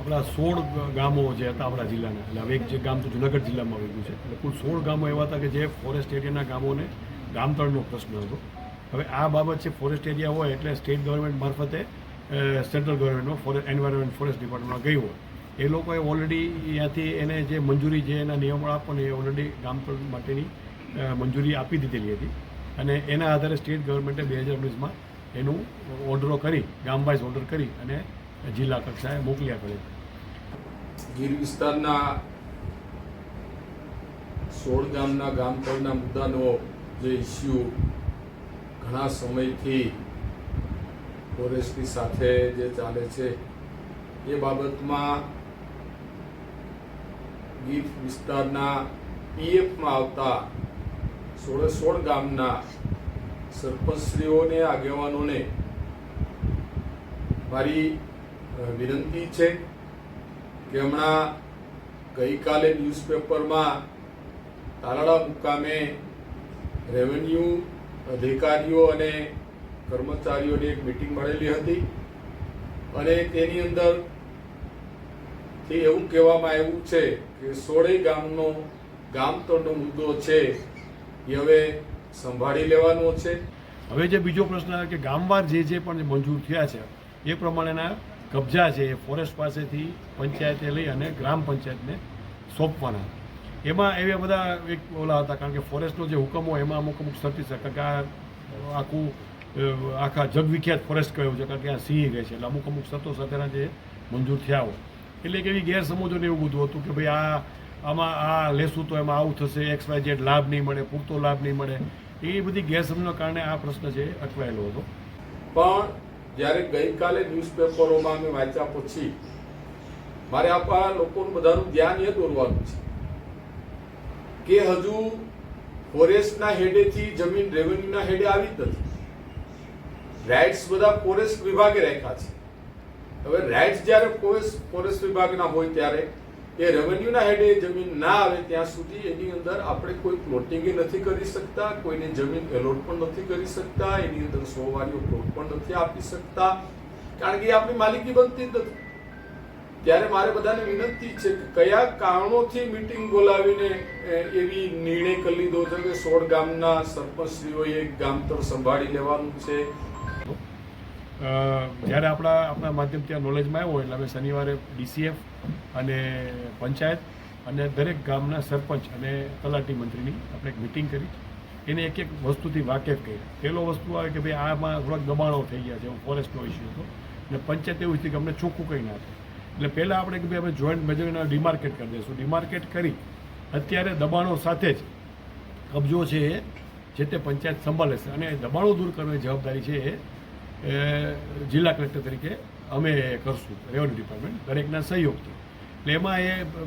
આપણા 16 ગામો જે હતા આપણા જિલ્લાના, એટલે હવે એક જે ગામ તો જુનાગઢ જિલ્લામાં આવી ગયું છે, એટલે કુલ 16 ગામો એવા હતા કે જે ફોરેસ્ટ એરિયાના ગામોને ગામતળનો પ્રશ્ન હતો. હવે આ બાબત છે ફોરેસ્ટ એરિયા હોય એટલે સ્ટેટ ગવર્મેન્ટ મારફતે સેન્ટ્રલ ગવર્મેન્ટમાં એન્વાયરમેન્ટ ફોરેસ્ટ ડિપાર્ટમેન્ટમાં ગઈ હોય, એ લોકોએ ઓલરેડી ત્યાંથી એને જે મંજૂરી જે એના નિયમો આપવાની એ ઓલરેડી ગામતળ માટેની મંજૂરી આપી દીધેલી હતી, અને એના આધારે સ્ટેટ ગવર્મેન્ટે 2019માં એનું ઓર્ડરો કરી, ગામ વાઇઝ ઓર્ડર કરી અને જિલ્લા કક્ષાએ મોકલ્યા કરે. ગીર વિસ્તારના 16 ગામના ગામતળના મુદ્દાનો જે ઇસ્યુ ઘણા સમયથી ફોરેસ્ટની સાથે જે ચાલે છે એ બાબતમાં ગીર વિસ્તારના પીએફમાં આવતા 16 ગામના સરપંચશ્રીઓને, આગેવાનોને મારી વિનંતી છે કે હમણાં ગઈકાલે ન્યૂઝપેપરમાં તાલાળા મુકામે રેવન્યુ અધિકારીઓ અને કર્મચારીઓની એક મિટિંગ મળેલી હતી, અને તેની અંદરથી એવું કહેવામાં આવ્યું છે કે 16 ગામનો ગામતળનો મુદ્દો છે એ હવે સંભાળી લેવાનો છે. હવે જે બીજો પ્રશ્ન કે ગામવાર જે પણ મંજૂર થયા છે એ પ્રમાણેના કબજા છે એ ફોરેસ્ટ પાસેથી પંચાયતે લઈ અને ગ્રામ પંચાયતને સોંપવાના. એમાં એવા બધા એક ઓલા હતા, કારણ કે ફોરેસ્ટનો જે હુકમ હોય એમાં અમુક સર્ટી શકે કે આખા જગવિખ્યાત ફોરેસ્ટ કહ્યું છે, કારણ કે આ સિંહ રહે છે, એટલે અમુક શરતો સાથેના જે મંજૂર થયા હોય, એટલે એક એવી ગેરસમજોને એવું બધું હતું કે ભાઈ આમાં આ લેશું તો એમાં આવું થશે, XYZ લાભ નહીં મળે, પૂરતો લાભ નહીં મળે, એ બધી ગેરસમજના કારણે આ પ્રશ્ન છે અટવાયેલો હતો. પણ જ્યારે ગઈકાલે ન્યૂઝપેપરોમાં અમે વાંચ્યા પછી મારે આપણા લોકોનું બધાનું ધ્યાન એ દોરવાનું છે કે હજુ ફોરેસ્ટના હેડેથી જમીન રેવન્યુના હેડે આવી જ નથી. રાઇટ્સ બધા ફોરેસ્ટ વિભાગે રાખ્યા છે. હવે રાઇટ્સ જ્યારે ફોરેસ્ટ વિભાગના હોય ત્યારે એ રેવન્યુના હેડે જમીન ના આવે ત્યાં સુધી એની અંદર આપણે કોઈ પ્લોટિંગ નથી કરી શકતા, કોઈને જમીન એલોટ પણ નથી કરી શકતા, એની અંદર 100 વારીઓ પ્લોટ પણ નથી આપી શકતા, કારણ કે એ આપણી માલિકી બનતી જ નથી. ત્યારે મારે બધાને વિનંતી છે કે કયા કારણોથી મિટિંગ બોલાવીને એવી નિર્ણય કરી લીધો છે કે 16 ગામના સરપંચશ્રીઓએ ગામતળ સંભાળી લેવાનું છે. જ્યારે આપણા માધ્યમથી આ નોલેજમાં આવ્યો એટલે અમે શનિવારે DCF અને પંચાયત અને દરેક ગામના સરપંચ અને તલાટી મંત્રીની આપણે એક મિટિંગ કરી, એને એક એક વસ્તુથી વાકેફ કરી. પહેલો વસ્તુ આવે કે ભાઈ આમાં થોડાક દબાણો થઈ ગયા છે, ફોરેસ્ટનો ઇસ્યુ હતો, અને પંચાયત એવું છે કે અમને ચોખ્ખું કંઈ ના થાય, એટલે પહેલાં આપણે કે ભાઈ અમે જોઈન્ટ મેજરના ડિમાર્કેટ કરી દઈશું. ડિમાર્કેટ કરી અત્યારે દબાણો સાથે જ કબજો છે એ જે તે પંચાયત સંભાળે છે, અને દબાણો દૂર કરવાની જવાબદારી છે એ જિલ્લા કલેક્ટર તરીકે અમે કરશું, રેવન્યુ ડિપાર્ટમેન્ટ દરેકના સહયોગથી. એટલે એમાં એ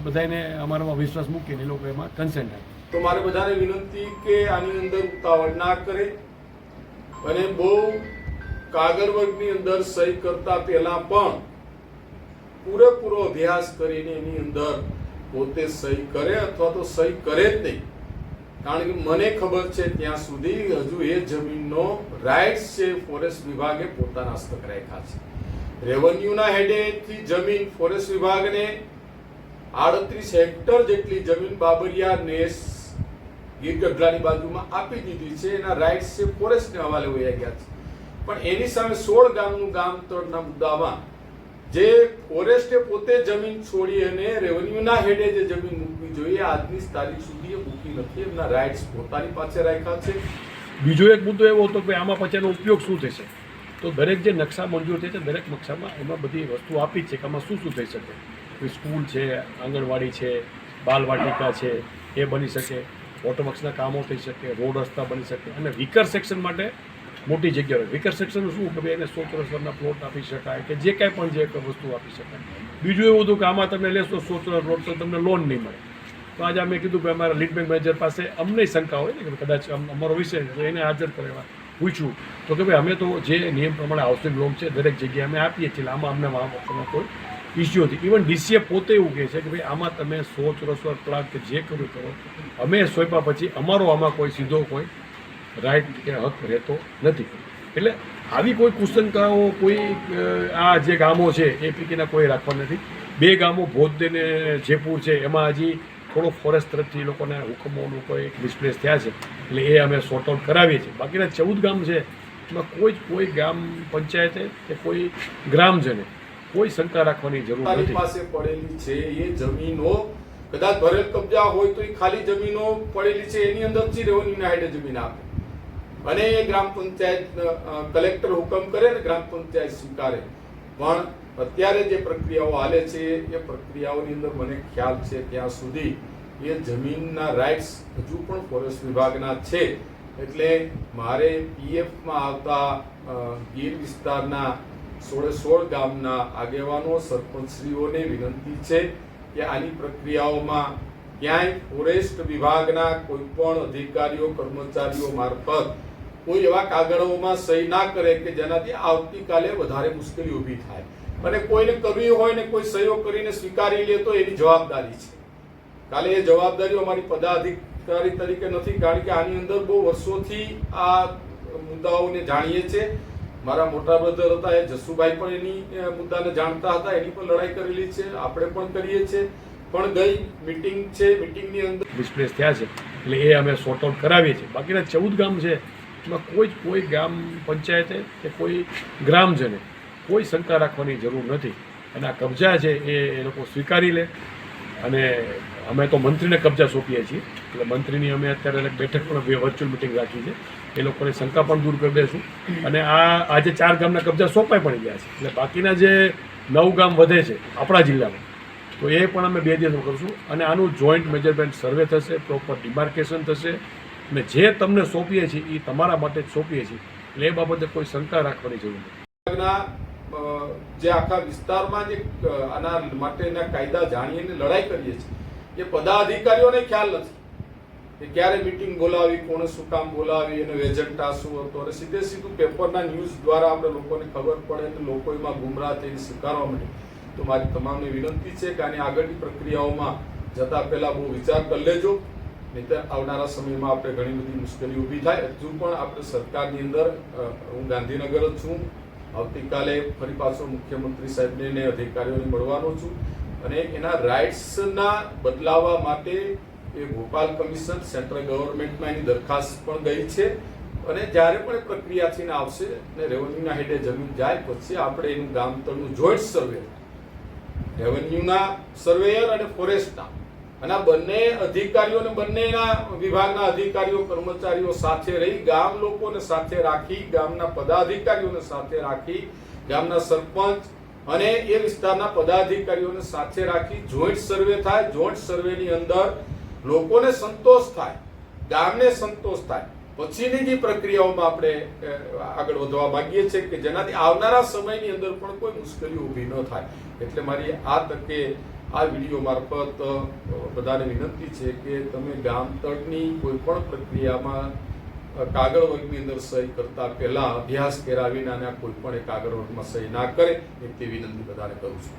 બધાને અમારામાં વિશ્વાસ મૂકીને એ લોકો એમાં કન્સેન્ટ આપે. તો મારે બધાને વિનંતી કે આની અંદર ઉતાવળ ના કરે અને બહુ કાગળ વર્ગની અંદર સહી કરતા પહેલા પણ પૂરેપૂરો અભ્યાસ કરીને એની અંદર પોતે સહી કરે, અથવા તો સહી કરે જ નહીં. કારણ કે મને ખબર છે ત્યાં સુધી હજુ એ જમીનનો રાઇટ્સ છે ફોરેસ્ટ વિભાગે પોતાના હસ્તક રાખ્યા છે. રેવન્યુના હેડેથી જમીન ફોરેસ્ટ વિભાગને 38 હેક્ટર જેટલી જમીન બાબરિયા નેસ ગીર ગઢડાની બાજુમાં આપી દીધી છે. એના રાઇટ્સ છે ફોરેસ્ટને હવાલે વયા ગયા છે. પણ એની સામે 16 ગામનું ગામતળના મુદ્દામાં જે ફોરેસ્ટે પોતે જમીન છોડી અને રેવન્યુના હેડે જે જમીન મૂકવી જોઈએ આજની તારીખ સુધી એ મૂકી નથી. એમના રાઇટ્સ પોતાની પાસે રાખ્યા છે. બીજો એક મુદ્દો એવો હતો કે આમાં પછી એનો ઉપયોગ શું થશે, તો દરેક જે નકશા મંજૂર થઈ છે દરેક નકશામાં એમાં બધી વસ્તુ આપી જ છે કે આમાં શું થઈ શકે. સ્કૂલ છે, આંગણવાડી છે, બાલવાટિકા છે, એ બની શકે, વોટરવર્ક્સના કામો થઈ શકે, રોડ રસ્તા બની શકે, અને વિકર સેક્શન માટે મોટી જગ્યા હોય. વિકર સેક્શન શું કે ભાઈ એને 100 ચોરસના પ્લોટ આપી શકાય કે જે કાંઈ પણ જે વસ્તુ આપી શકાય. બીજું એવું હતું કે આમાં તમે લેશો 100 ચોરસ પ્લોટ તો તમને લોન નહીં મળે. તો આજે અમે કીધું કે અમારા લીડ બેંક મેનેજર પાસે અમને શંકા હોય ને કે કદાચ અમારો વિષય તો એને હાજર કરવા પૂછ્યું તો કે ભાઈ અમે તો જે નિયમ પ્રમાણે હાઉસિંગ લોન છે દરેક જગ્યાએ અમે આપીએ છીએ, આમાં અમને કોઈ ઇસ્યુ નથી. ઇવન DCF પોતે એવું કહે છે કે ભાઈ આમાં તમે 100 ચોરસ પ્લાટ કે જે કર્યું કરો, અમે સોંપ્યા પછી અમારો આમાં કોઈ સીધો કોઈ રાઇટ કે હક રહેતો નથી. એટલે આવી કોઈ કુશંકાઓ કોઈ આ જે ગામો છે એ પૈકીના કોઈ રાખવા નથી. 2 ગામો ભોજ અને જયપુર છે એમાં હજી થોડો ફોરેસ્ટ તરફથી એ લોકોને હુકમો કોઈ ડિસ્પ્લેસ થયા છે એટલે એ અમે સોર્ટ આઉટ કરાવીએ છીએ. બાકીના 14 ગામ છે એમાં કોઈ ગામ પંચાયતે કે કોઈ ગ્રામજને કોઈ શંકા રાખવાની જરૂર તારી નથી. પાસે પડેલી છે એ જમીનો કદાચ ભરેલ કબજા હોય તો એ ખાલી જમીનો પડેલી છે એની અંદરથી રેવન્યુના હેડે જમીન આપે અને એ ગ્રામ પંચાયત કલેક્ટર હુકમ કરે ને ગ્રામ પંચાયત સ્વીકારે. પણ અત્યારે જે પ્રક્રિયાઓ હાલે છે એ પ્રક્રિયાઓની અંદર મને ખ્યાલ છે ત્યાં સુધી એ જમીનના રાઇટ્સ હજુ પણ ફોરેસ્ટ વિભાગના છે. એટલે મારે પીએફમાં આવતા ગીર વિસ્તારના 16 ગામના આગેવાનો સરપંચશ્રીઓને વિનંતી છે કે આની પ્રક્રિયાઓમાં ક્યાંય ફોરેસ્ટ વિભાગના કોઈ પણ અધિકારીઓ કર્મચારીઓ મારફત કોઈ એવા કાગળોમાં સહી ના કરે કે જેનાથી આવતીકાલે વધારે મુશ્કેલી ઊભી થાય. અને કોઈને કરવી હોય ને કોઈ સહીઓ કરીને સ્વીકારી લે તો એની જવાબદારી છે. કાલે એ જવાબદારી અમારી પદાધિકારી તરીકે નથી, કારણ કે આની અંદર બહુ વર્ષોથી આ મુદ્દાઓને જાણીએ છીએ. મારા મોટા બ્રધર હતા એ જસુભાઈ પણ એની મુદ્દાને જાણતા હતા, એની પણ લડાઈ કરેલી છે, આપણે પણ કરીએ છીએ. પણ ગઈ મીટિંગ છે, મીટિંગની અંદર ડિસ્પ્લેસ થયા છે એટલે એ અમે સોર્ટ આઉટ કરાવીએ છીએ. બાકીના 14 ગામ છે એમાં કોઈ ગામ પંચાયતે કે કોઈ ગ્રામજને કોઈ શંકા રાખવાની જરૂર નથી. અને આ કબજા છે એ લોકો સ્વીકારી લે. અને અમે તો મંત્રીને કબજા સોંપીએ છીએ એટલે મંત્રીની અમે અત્યારે બેઠક પણ વર્ચ્યુઅલ મિટિંગ રાખી છે. એ લોકોની શંકા પણ દૂર કરી દઈશું. અને આજે 4 ગામના કબજા સોંપાઈ પડી ગયા છે એટલે બાકીના જે 9 ગામ વધે છે આપણા જિલ્લામાં તો એ પણ અમે 2 દિવસમાં કરશું. અને આનું જોઈન્ટ મેજરમેન્ટ સર્વે થશે, પ્રોપર ડિમાર્કેશન થશે અને જે તમને સોંપીએ છીએ એ તમારા માટે જ સોંપીએ છીએ એટલે એ બાબતે કોઈ શંકા રાખવાની જરૂર નથી. જે આખા વિસ્તારમાં જે આના માટેના કાયદા જાણીને લડાઈ કરીએ છીએ એ પદાધિકારીઓને ખ્યાલ નથી કે ક્યારે મીટિંગ બોલાવી, કોણે શું કામ બોલાવી, એનો એજન્ડા શું હતો. અને સીધું પેપરના ન્યૂઝ દ્વારા આપણે લોકોને ખબર પડે અને લોકો એમાં ગુમરાહ થઈને સ્વીકારવા માંડે. તો મારી તમામને વિનંતી છે કે આની આગળની પ્રક્રિયાઓમાં જતા પહેલા બહુ વિચાર કરી લેજો, નહીંતર આવનારા સમયમાં આપણે ઘણી બધી મુશ્કેલી ઊભી થાય. હજુ પણ આપણે સરકારની અંદર હું ગાંધીનગર જ છું, આવતીકાલે ફરી પાછો મુખ્યમંત્રી સાહેબને ને અધિકારીઓને મળવાનો છું અને એના રાઇટ્સના બદલાવવા માટે એ ભોપાલ કમિશન સેન્ટ્રલ ગવર્મેન્ટમાં એની દરખાસ્ત પણ ગઈ છે. અને જ્યારે પણ એ પ્રક્રિયા થઈને આવશે ને રેવન્યુના હેડે જમીન જાય પછી આપણે એનું ગામ તળનું જોઈન્ટ સર્વે, રેવન્યુના સર્વેયર અને ફોરેસ્ટના અને આ બંને અધિકારીઓને બંનેના વિભાગના અધિકારીઓ કર્મચારીઓ સાથે રહી, ગામ લોકોને સાથે રાખી, ગામના પદાધિકારીઓને સાથે રાખી, ગામના સરપંચ અને એ વિસ્તારના પદાધિકારીઓને સાથે રાખી જોઈન્ટ સર્વે થાય. જોઈન્ટ સર્વેની અંદર લોકોને સંતોષ થાય, ગામને સંતોષ થાય, પછીની જે પ્રક્રિયાઓમાં આપણે આગળ વધવા માંગીએ છીએ કે જેનાથી આવનારા સમયની અંદર પણ કોઈ મુશ્કેલી ઊભી ન થાય. એટલે મારી આ તકે આ વિડીયો મારફત બધાને વિનંતી છે કે તમે ગામ તળની કોઈ પણ પ્રક્રિયામાં કાગળ વર્ગની અંદર સહી કરતા પહેલા અભ્યાસ કર્યા વિના કોઈ પણ કાગળ વર્ગમાં સહી ના કરે એ વિનંતી બધાને કરું છું.